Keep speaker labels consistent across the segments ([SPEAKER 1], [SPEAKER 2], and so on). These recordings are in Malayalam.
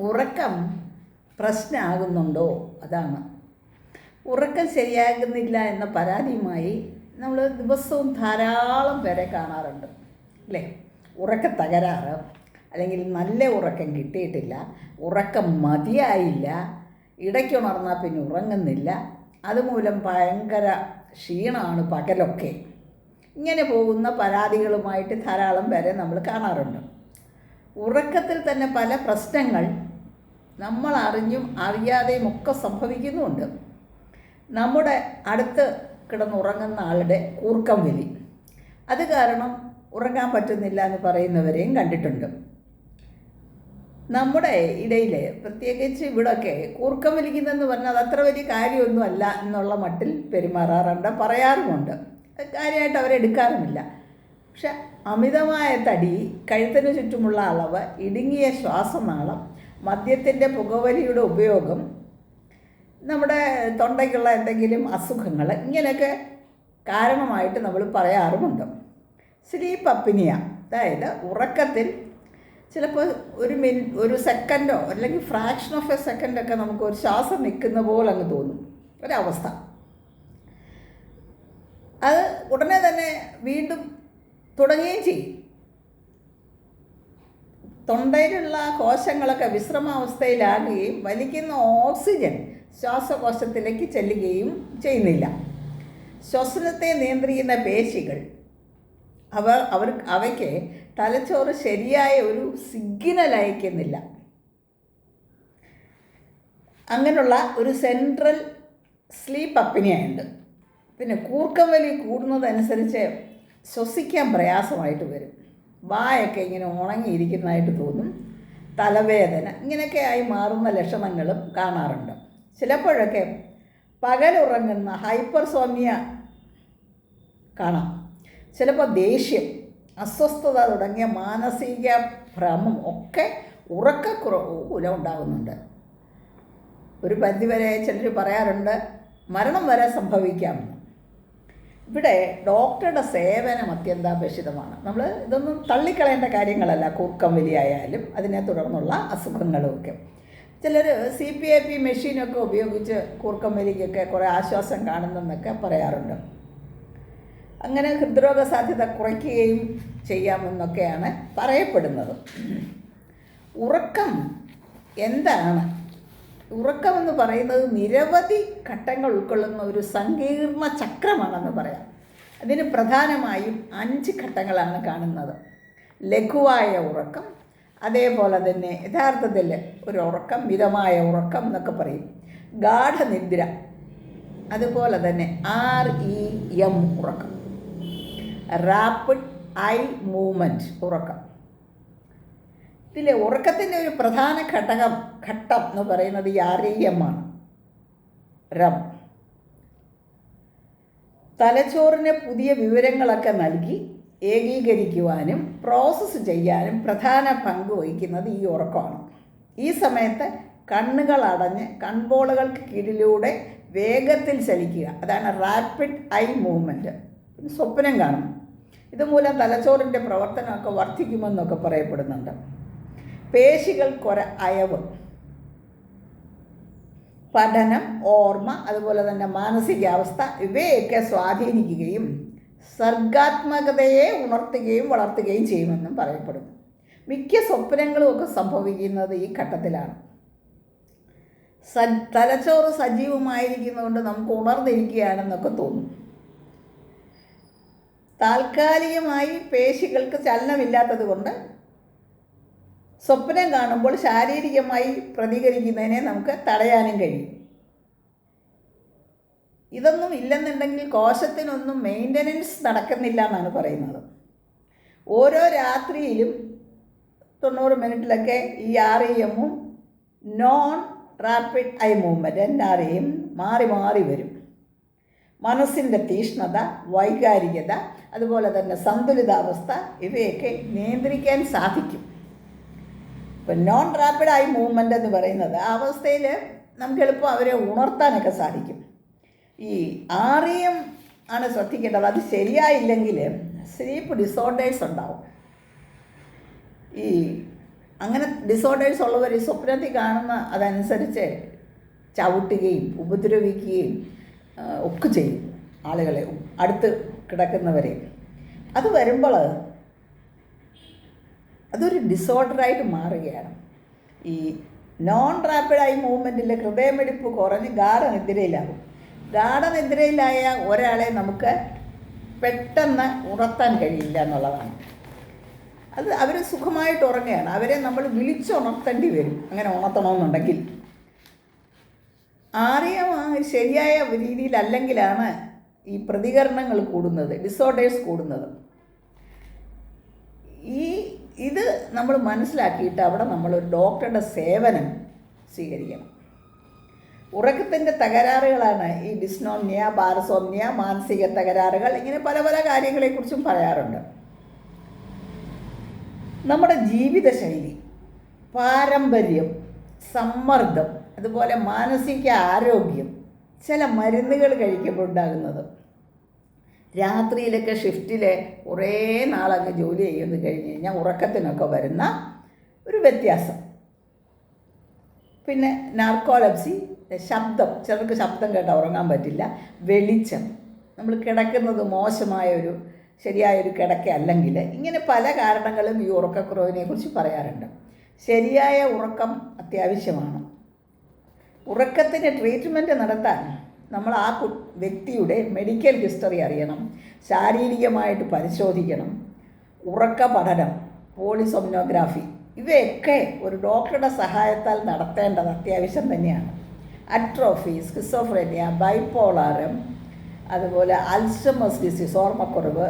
[SPEAKER 1] ഉറക്കം പ്രശ്നമാകുന്നുണ്ടോ? അതാണ്. ഉറക്കം ശരിയാകുന്നില്ല എന്ന പരാതിയുമായി നമ്മൾ ദിവസവും ധാരാളം പേരെ കാണാറുണ്ട് അല്ലേ? ഉറക്ക തകരാറ്, അല്ലെങ്കിൽ നല്ല ഉറക്കം കിട്ടിയിട്ടില്ല, ഉറക്കം മതിയായില്ല, ഇടയ്ക്കുണർന്നാൽ പിന്നെ ഉറങ്ങുന്നില്ല, അതുമൂലം ഭയങ്കര ക്ഷീണമാണ് പകലൊക്കെ. ഇങ്ങനെ പോകുന്ന പരാതികളുമായിട്ട് ധാരാളം പേരെ നമ്മൾ കാണാറുണ്ട്. ഉറക്കത്തിൽ തന്നെ പല പ്രശ്നങ്ങൾ നമ്മൾ അറിഞ്ഞും അറിയാതെയും ഒക്കെ സംഭവിക്കുന്നുമുണ്ട്. നമ്മുടെ അടുത്ത് കിടന്നുറങ്ങുന്ന ആളുടെ കൂർക്കം വലി, അത് കാരണം ഉറങ്ങാൻ പറ്റുന്നില്ല എന്ന് പറയുന്നവരെയും കണ്ടിട്ടുണ്ട്. നമ്മുടെ ഇടയിൽ പ്രത്യേകിച്ച് ഇവിടെയൊക്കെ കൂർക്കം വലിക്കുന്നതെന്ന് പറഞ്ഞാൽ അത് അത്ര വലിയ കാര്യമൊന്നുമല്ല എന്നുള്ള മട്ടിൽ പെരുമാറാറുണ്ട്, പറയാറുമുണ്ട്. കാര്യമായിട്ട് അവരെടുക്കാറുമില്ല. പക്ഷെ അമിതമായ തടി, കഴുത്തിന് ചുറ്റുമുള്ള അളവ്, ഇടുങ്ങിയ ശ്വാസനാളം, മദ്യത്തിൻ്റെ പുകവലിയുടെ ഉപയോഗം, നമ്മുടെ തൊണ്ടയ്ക്കുള്ള എന്തെങ്കിലും അസുഖങ്ങൾ, ഇങ്ങനെയൊക്കെ കാരണമായിട്ട് നമ്മൾ പറയാറുമുണ്ട്. സ്ലീപ്പ് അപ്നിയ, അതായത് ഉറക്കത്തിൽ ചിലപ്പോൾ ഒരു സെക്കൻഡോ അല്ലെങ്കിൽ ഫ്രാക്ഷൻ ഓഫ് എ സെക്കൻഡൊക്കെ നമുക്ക് ഒരു ശ്വാസം നിൽക്കുന്ന പോലെ അങ്ങ് തോന്നും, ഒരവസ്ഥ. അത് ഉടനെ തന്നെ വീണ്ടും തുടങ്ങുകയും ചെയ്യും. തൊണ്ടയിലുള്ള കോശങ്ങളൊക്കെ വിശ്രമാവസ്ഥയിലാകുകയും വലിക്കുന്ന ഓക്സിജൻ ശ്വാസകോശത്തിലേക്ക് ചെല്ലുകയും ശ്വസനത്തെ നിയന്ത്രിക്കുന്ന പേശികൾ അവയ്ക്ക് തലച്ചോറ് ശരിയായ ഒരു സിഗ്നൽ അയക്കുന്നില്ല. അങ്ങനെയുള്ള ഒരു സെൻട്രൽ സ്ലീപ്പ് അപ്നിയുണ്ട്. പിന്നെ കൂർക്കം വലി കൂടുന്നതനുസരിച്ച് ശ്വസിക്കാൻ പ്രയാസമായിട്ട് വരും, വായൊക്കെ ഇങ്ങനെ ഉണങ്ങിയിരിക്കുന്നതായിട്ട് തോന്നും, തലവേദന, ഇങ്ങനെയൊക്കെ ആയി മാറുന്ന ലക്ഷണങ്ങളും കാണാറുണ്ട്. ചിലപ്പോഴൊക്കെ പകലുറങ്ങുന്ന ഹൈപ്പർസോമിയ കാണാം. ചിലപ്പോൾ ദേഷ്യം, അസ്വസ്ഥത തുടങ്ങിയ മാനസിക ഭ്രമം ഒക്കെ ഉറക്കക്കുറവ് മൂലം ഉണ്ടാകുന്നുണ്ട്. ഒരു പരിധിവരെ ചിലർ പറയാറുണ്ട് മരണം വരെ സംഭവിക്കാമെന്ന്. ഇവിടെ ഡോക്ടറുടെ സേവനം അത്യന്താപേക്ഷിതമാണ്. നമ്മൾ ഇതൊന്നും തള്ളിക്കളയേണ്ട കാര്യങ്ങളല്ല. കൂർക്കം വലിയായാലും അതിനെ തുടർന്നുള്ള അസുഖങ്ങളുമൊക്കെ ചിലർ CPAP മെഷീനൊക്കെ ഉപയോഗിച്ച് കൂർക്കം വലിക്കൊക്കെ കുറേ ആശ്വാസം കാണുന്നെന്നൊക്കെ പറയാറുണ്ട്. അങ്ങനെ ഹൃദ്രോഗ സാധ്യത കുറയ്ക്കുകയും ചെയ്യാമെന്നൊക്കെയാണ് പറയപ്പെടുന്നത്. ഉറക്കം എന്താണ്? ഉറക്കമെന്ന് പറയുന്നത് നിരവധി ഘട്ടങ്ങൾ ഉൾക്കൊള്ളുന്ന ഒരു സങ്കീർണ ചക്രമാണെന്ന് പറയാം. അതിന് പ്രധാനമായും 5 ഘട്ടങ്ങളാണ് കാണുന്നത്. ലഘുവായ ഉറക്കം, അതേപോലെ തന്നെ യഥാർത്ഥത്തിൽ ഒരു ഉറക്കം, മിതമായ ഉറക്കം എന്നൊക്കെ പറയും. ഗാഠനിദ്ര, അതുപോലെ തന്നെ REM ഉറക്കം, റാപ്പിഡ് ഐ മൂവ്മെൻറ്റ് ഉറക്കം. ഇതിലെ ഉറക്കത്തിൻ്റെ ഒരു പ്രധാന ഘട്ടം എന്ന് പറയുന്നത് ഈ REM ആണ്. REM തലച്ചോറിന് പുതിയ വിവരങ്ങളൊക്കെ നൽകി ഏകീകരിക്കുവാനും പ്രോസസ്സ് ചെയ്യാനും പ്രധാന പങ്ക് വഹിക്കുന്നത് ഈ ഉറക്കമാണ്. ഈ സമയത്ത് കണ്ണുകൾ അടഞ്ഞ് കൺപോളകൾക്ക് കീഴിലൂടെ വേഗത്തിൽ ചലിക്കുക, അതാണ് റാപ്പിഡ് ഐ മൂവ്മെൻറ്റ്. സ്വപ്നം കാണും. ഇതുമൂലം തലച്ചോറിൻ്റെ പ്രവർത്തനമൊക്കെ വർദ്ധിക്കുമെന്നൊക്കെ പറയപ്പെടുന്നുണ്ട്. പേശികൾക്കൊര അയവ്, പഠനം, ഓർമ്മ, അതുപോലെ തന്നെ മാനസികാവസ്ഥ ഇവയൊക്കെ സ്വാധീനിക്കുകയും സർഗാത്മകതയെ ഉണർത്തുകയും വളർത്തുകയും ചെയ്യുമെന്നും പറയപ്പെടുന്നു. മിക്ക സ്വപ്നങ്ങളും ഒക്കെ സംഭവിക്കുന്നത് ഈ ഘട്ടത്തിലാണ്. തലച്ചോറ് സജീവമായിരിക്കുന്നതുകൊണ്ട് നമുക്ക് ഉണർന്നിരിക്കുകയാണെന്നൊക്കെ തോന്നും. താൽക്കാലികമായി പേശികൾക്ക് ചലനമില്ലാത്തത് കൊണ്ട് സ്വപ്നം കാണുമ്പോൾ ശാരീരികമായി പ്രതികരിക്കുന്നതിനെ നമുക്ക് തടയാനും കഴിയും. ഇതൊന്നും ഇല്ലെന്നുണ്ടെങ്കിൽ കോശത്തിനൊന്നും മെയിൻ്റനൻസ് നടക്കുന്നില്ല എന്നാണ് പറയുന്നത്. ഓരോ രാത്രിയിലും 90 മിനിറ്റിലൊക്കെ ഈ REMഉം non rapid eye movement NREM മാറി മാറി വരും. മനസ്സിൻ്റെ തീഷ്ണത, വൈകാരികത, അതുപോലെ തന്നെ സന്തുലിതാവസ്ഥ ഇവയൊക്കെ നിയന്ത്രിക്കാൻ സാധിക്കും. ഇപ്പം നോൺ റാപ്പിഡ് ഐ മൂവ്മെൻ്റ് എന്ന് പറയുന്നത് ആ അവസ്ഥയിൽ നമുക്ക് എളുപ്പം അവരെ ഉണർത്താനൊക്കെ സാധിക്കും. ഈ REM ആണ് ശ്രദ്ധിക്കേണ്ടത്. അത് ശരിയായില്ലെങ്കിൽ സ്ലീപ്പ് ഡിസോർഡേഴ്സ് ഉണ്ടാവും. ഈ അങ്ങനെ ഡിസോർഡേഴ്സ് ഉള്ളവർ ഈ സ്വപ്നത്തിൽ കാണുന്ന അതനുസരിച്ച് ചവിട്ടുകയും ഉപദ്രവിക്കുകയും ഒക്കെ ചെയ്യും ആളുകളെ, അടുത്ത് കിടക്കുന്നവരെ. അത് വരുമ്പോൾ അതൊരു ഡിസോർഡറായിട്ട് മാറുകയാണ്. ഈ നോൺ റാപ്പിഡ് ഐ മൂവ്മെൻറ്റിൽ ഹൃദയമിടിപ്പ് കുറഞ്ഞ് ഗാഠനിദ്രയിലാകും. ഗാഠനിദ്രയിലായ ഒരാളെ നമുക്ക് പെട്ടെന്ന് ഉണർത്താൻ കഴിയില്ല എന്നുള്ളതാണ്. അത് അവർ സുഖമായിട്ട് ഉറങ്ങുകയാണ്, അവരെ നമ്മൾ വിളിച്ചുണർത്തേണ്ടി വരും അങ്ങനെ ഉണർത്തണമെന്നുണ്ടെങ്കിൽ. ശരിയായ രീതിയിലല്ലെങ്കിലാണ് ഈ പ്രതികരണങ്ങൾ കൂടുന്നത്, ഡിസോർഡേഴ്സ് കൂടുന്നത്. ഇത് നമ്മൾ മനസ്സിലാക്കിയിട്ട് അവിടെ നമ്മളൊരു ഡോക്ടറുടെ സേവനം സ്വീകരിക്കണം. ഉറക്കത്തിൻ്റെ തകരാറുകളാണ് ഈ ഡിസ്നോംനിയ, പാരസോംനിയ, മാനസിക തകരാറുകൾ, ഇങ്ങനെ പല പല കാര്യങ്ങളെക്കുറിച്ചും പറയാറുണ്ട്. നമ്മുടെ ജീവിതശൈലി, പാരമ്പര്യം, സമ്മർദ്ദം, അതുപോലെ മാനസിക ആരോഗ്യം, ചില മരുന്നുകൾ കഴിക്കുമ്പോൾ ഉണ്ടാകുന്നത്, രാത്രിയിലൊക്കെ ഷിഫ്റ്റിൽ കുറേ നാളങ്ങ് ജോലി ചെയ്യുന്നത് കഴിഞ്ഞ് കഴിഞ്ഞാൽ ഉറക്കത്തിനൊക്കെ വരുന്ന ഒരു വ്യത്യാസം. പിന്നെ നാർക്കോളപ്സി, ശബ്ദം, ചിലർക്ക് ശബ്ദം കേട്ടാൽ ഉറങ്ങാൻ പറ്റില്ല. വെളിച്ചം, നമ്മൾ കിടക്കുന്നത് മോശമായൊരു ശരിയായൊരു കിടക്ക അല്ലെങ്കിൽ, ഇങ്ങനെ പല കാരണങ്ങളും ഈ ഉറക്കക്കുറവിനെ കുറിച്ച് പറയാറുണ്ട്. ശരിയായ ഉറക്കം അത്യാവശ്യമാണ്. ഉറക്കത്തിന് ട്രീറ്റ്മെൻറ്റ് നടത്താൻ നമ്മൾ ആ വ്യക്തിയുടെ മെഡിക്കൽ ഹിസ്റ്ററി അറിയണം, ശാരീരികമായിട്ട് പരിശോധിക്കണം. ഉറക്ക പഠനം, പോളിസോംനോഗ്രാഫി, ഇവയൊക്കെ ഒരു ഡോക്ടറുടെ സഹായത്താൽ നടത്തേണ്ടത് അത്യാവശ്യം തന്നെയാണ്. അട്രോഫി, സ്കിസോഫ്രേനിയ, ബൈപ്പോളാർ, അതുപോലെ അൽസൈമേഴ്സ് ഡിസീസ്, ഓർമ്മക്കുറവ്,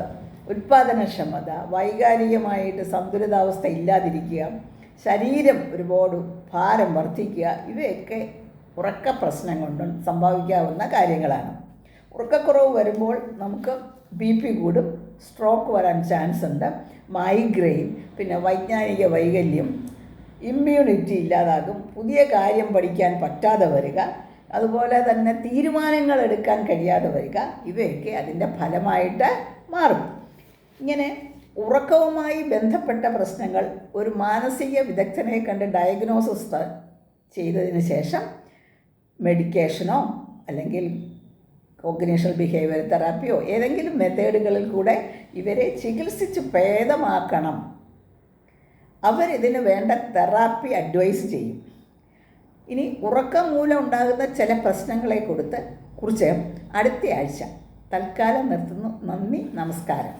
[SPEAKER 1] ഉൽപ്പാദനക്ഷമത, വൈകാരികമായിട്ട് സന്തുലിതാവസ്ഥ ഇല്ലാതിരിക്കുക, ശരീരം ഒരുപാട് ഭാരം വർദ്ധിക്കുക, ഇവയൊക്കെ ഉറക്ക പ്രശ്നം കൊണ്ട് സംഭവിക്കാവുന്ന കാര്യങ്ങളാണ്. ഉറക്കക്കുറവ് വരുമ്പോൾ നമുക്ക് BP കൂടും, സ്ട്രോക്ക് വരാൻ ചാൻസ് ഉണ്ട്, മൈഗ്രെയിൻ, പിന്നെ വൈജ്ഞാനിക വൈകല്യം, ഇമ്മ്യൂണിറ്റി ഇല്ലാതാകും, പുതിയ കാര്യം പഠിക്കാൻ പറ്റാതെ വരിക, അതുപോലെ തന്നെ തീരുമാനങ്ങൾ എടുക്കാൻ കഴിയാതെ വരിക, ഇവയൊക്കെ അതിൻ്റെ ഫലമായിട്ട് മാറും. ഇങ്ങനെ ഉറക്കവുമായി ബന്ധപ്പെട്ട പ്രശ്നങ്ങൾ ഒരു മാനസിക വിദഗ്ധനെ കണ്ട് ഡയഗ്നോസിസ് ചെയ്തതിന് ശേഷം മെഡിക്കേഷനോ അല്ലെങ്കിൽ കോഗ്നിഷണൽ ബിഹേവിയർ തെറാപ്പിയോ ഏതെങ്കിലും മെത്തേഡുകളിൽ കൂടെ ഇവരെ ചികിത്സിച്ച് ഭേദമാക്കണം. അവരിതിന് വേണ്ട തെറാപ്പി അഡ്വൈസ് ചെയ്യും. ഇനി ഉറക്കം മൂലം ഉണ്ടാകുന്ന ചില പ്രശ്നങ്ങളെ കുറിച്ച് അടുത്ത ആഴ്ച. തൽക്കാലം നിർത്തുന്നു. നന്ദി, നമസ്കാരം.